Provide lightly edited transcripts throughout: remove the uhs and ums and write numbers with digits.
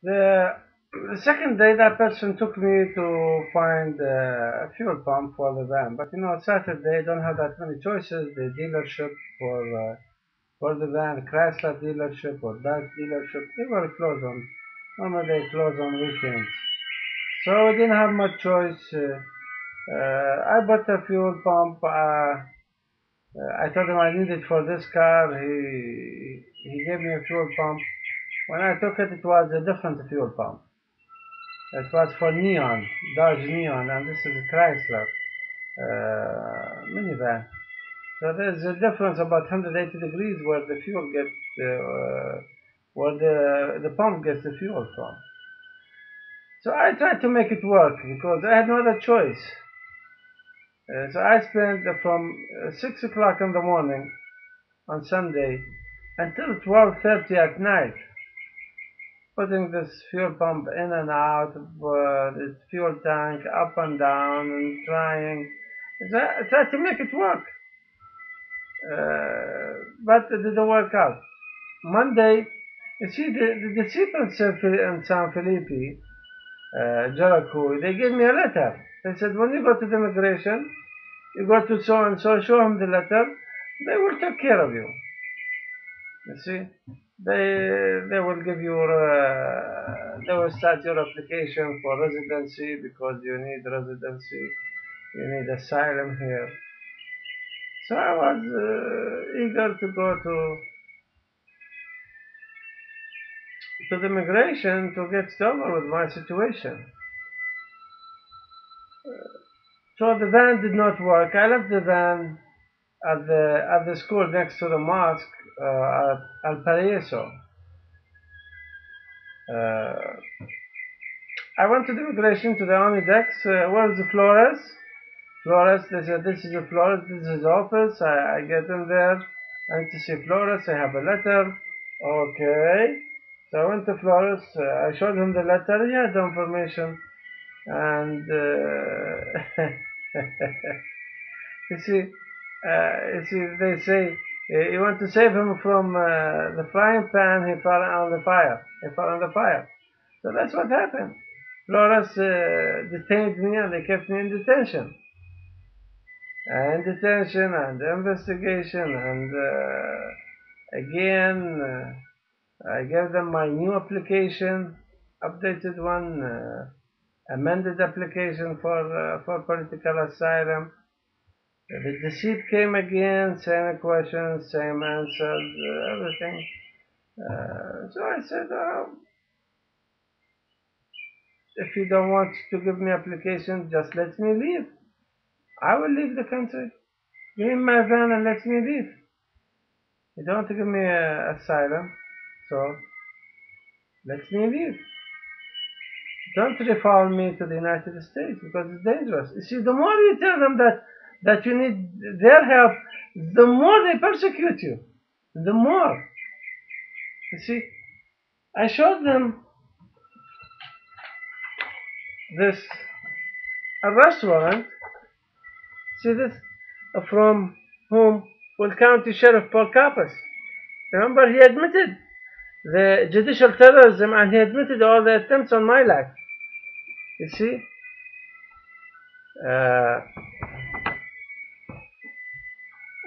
The, the second day, that person took me to find a fuel pump for the van. But Saturday don't have that many choices. The dealership for the van, Chrysler dealership or Dodge dealership, they were closed on. Normally they close on weekends. So we didn't have much choice. I bought a fuel pump. I told him I need it for this car. He gave me a fuel pump. When I took it, it was a different fuel pump. It was for Neon, Dodge Neon, and this is a Chrysler minivan. So there's a difference about 180 degrees where the fuel gets, where the pump gets the fuel from. So I tried to make it work because I had no other choice. So I spent from 6 o'clock in the morning on Sunday until 12:30 at night putting this fuel pump in and out of this fuel tank, up and down, and trying. I tried to make it work, but it didn't work out. Monday, you see, the people in San Felipe, Jericho, they gave me a letter. They said, when you go to the immigration, you go to so and so, show them the letter, they will take care of you. You see, they will give you they will start your application for residency because you need residency, you need asylum here. So I was eager to go to the immigration to get started with my situation. So the van did not work. I left the van at the school next to the mosque at Al Paraiso. I went to the immigration to the Onidex. Where's the Flores? Flores, they said, this is the Flores, this is his office. I get in there. I need to see Flores. I have a letter. Okay. So I went to Flores. I showed him the letter. He had the information. And you see, they say you want to save him from the frying pan. He fell on the fire. He fell on the fire. So that's what happened. Flores detained me and they kept me in detention. And detention and investigation and again I gave them my new application, updated one, amended application for political asylum. The deceit came again, same questions, same answers, everything. So I said, oh, if you don't want to give me application, just let me leave. I will leave the country. Give me my van and let me leave. You don't want to give me asylum, so let me leave. Don't refer me to the United States because it's dangerous. You see, the more you tell them that you need their help, the more they persecute you. The more. You see, I showed them this arrest warrant. See this? From whom? Will County Sheriff Paul Kappas. Remember, he admitted the judicial terrorism and he admitted all the attempts on my life. You see? I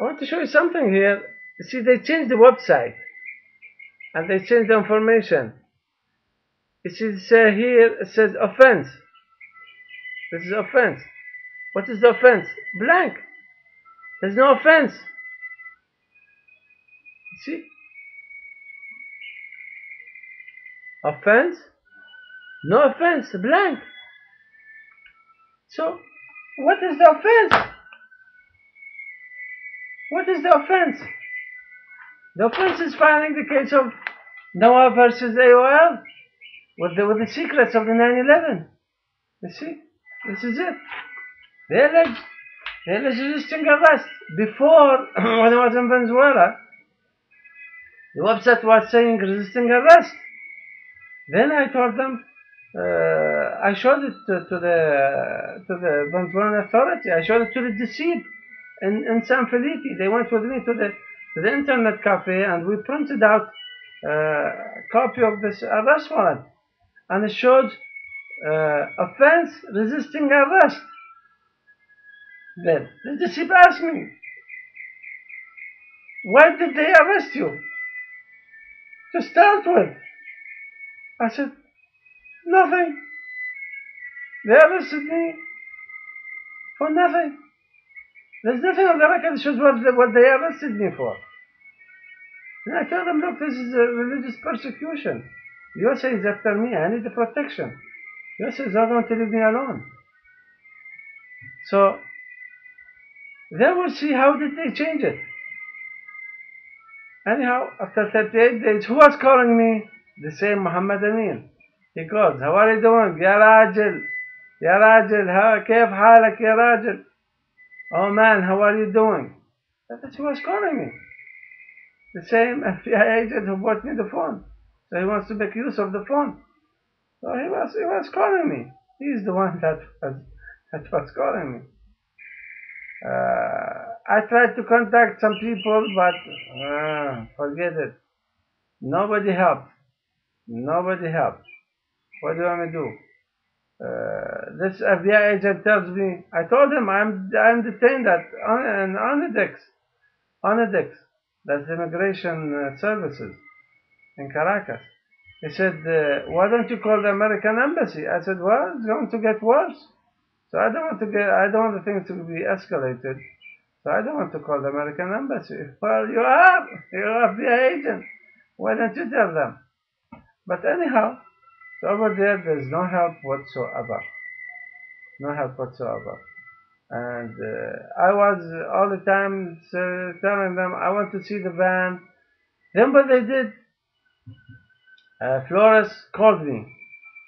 want to show you something here. You see, they changed the website and they changed the information. You see, here it says offense. This is offense. What is the offense? Blank. There's no offense. See? Offense? No offense. Blank. So, what is the offense? What is the offense? The offense is filing the case of Noah versus AOL with the secrets of the 9/11. You see? This is it. They allege resisting arrest. Before, when I was in Venezuela, the website was saying resisting arrest. Then I told them, I showed it to the Venezuelan authority. I showed it to the deceit in San Felipe. They went with me to the internet cafe and we printed out a copy of this arrest warrant. and it showed offense resisting arrest. Then the disciple asked me, why did they arrest you? To start with. I said, nothing. They arrested me for nothing. There's nothing on the record that shows what they arrested me for. And I told them, look, this is a religious persecution. USA is after me. I need the protection. USA is not going to leave me alone. So then we'll see how did they change it. Anyhow, after 38 days, who was calling me? The same Muhammad Amin. He calls, how are you doing? Ya Rajil. Ya Rajil. كيف حالك يا راجل? Oh man, how are you doing? That's who was calling me. The same FBI agent who bought me the phone. So he wants to make use of the phone. So he was calling me. He's the one that was calling me. I tried to contact some people, but forget it. Nobody helped. Nobody helped. What do you want me to do? This FBI agent tells me, I told him I'm detained at Onyx. That's immigration services in Caracas. He said, why don't you call the American embassy? I said, well, it's going to get worse. So I don't want the things to be escalated. So I don't want to call the American embassy. Well, you're FBI agent. Why don't you tell them? But anyhow, so over there's no help whatsoever. No help whatsoever. And I was all the time telling them, I want to see the van. Then what they did, Flores called me.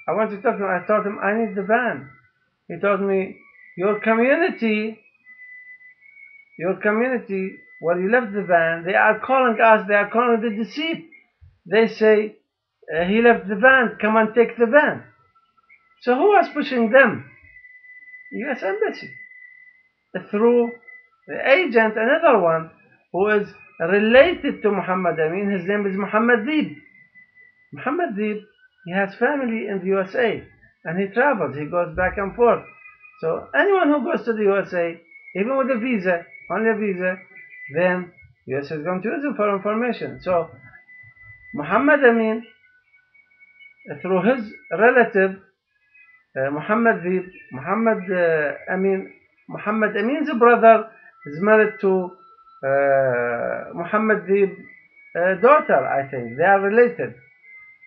I want to talk to him. I told him, I need the van. He told me, your community where you left the van, they are calling us, they are calling the deceased. They say, he left the van, come and take the van. So who was pushing them? U.S. Embassy. Through the agent, another one, who is related to Muhammad Amin. His name is Muhammad Deeb. Muhammad Deeb, he has family in the USA, and he travels, he goes back and forth. So anyone who goes to the USA, even with a visa, only a visa, then US is going to use him for information. So Muhammad Amin, through his relative, Muhammad Deeb, Muhammad Amin's brother is married to Muhammad Deeb's daughter, I think. They are related.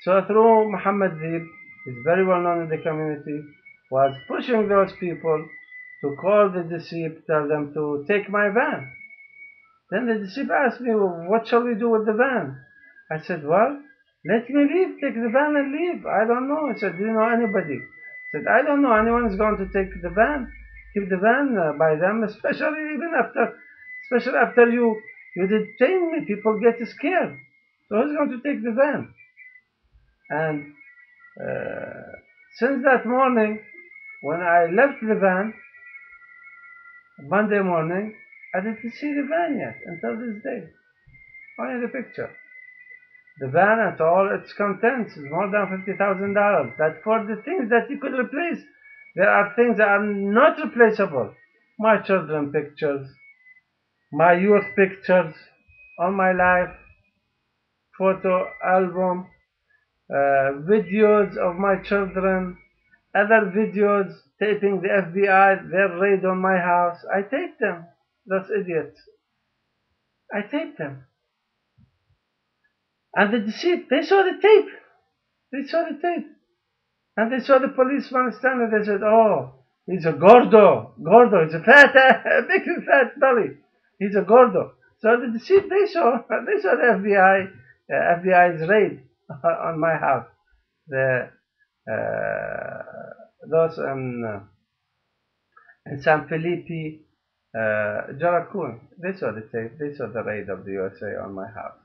So through Muhammad Deeb, is very well known in the community, was pushing those people to call the deceased, tell them to take my van. Then the deceased asked me, well, what shall we do with the van? I said, well, let me leave, take the van and leave. I don't know. He said, do you know anybody? I said, I don't know. Anyone is going to take the van. Keep the van by them, especially after you detain me. People get scared. So who's going to take the van? And since that morning, when I left the van, Monday morning, I didn't see the van yet until this day. Only the picture. The van and all its contents is more than $50,000. That for the things that you could replace, there are things that are not replaceable. My children pictures, my youth pictures, all my life, photo album, videos of my children, other videos taping the FBI, their raid on my house. I taped them, those idiots. I taped them. And the deceased, they saw the tape. They saw the tape. And they saw the policeman standing there. They said, oh, he's a gordo. Gordo, he's a fat, big fat belly. He's a gordo. So the deceased, they saw the FBI's raid on my house. Those in San Felipe, Jaracun, they saw the tape. They saw the raid of the USA on my house.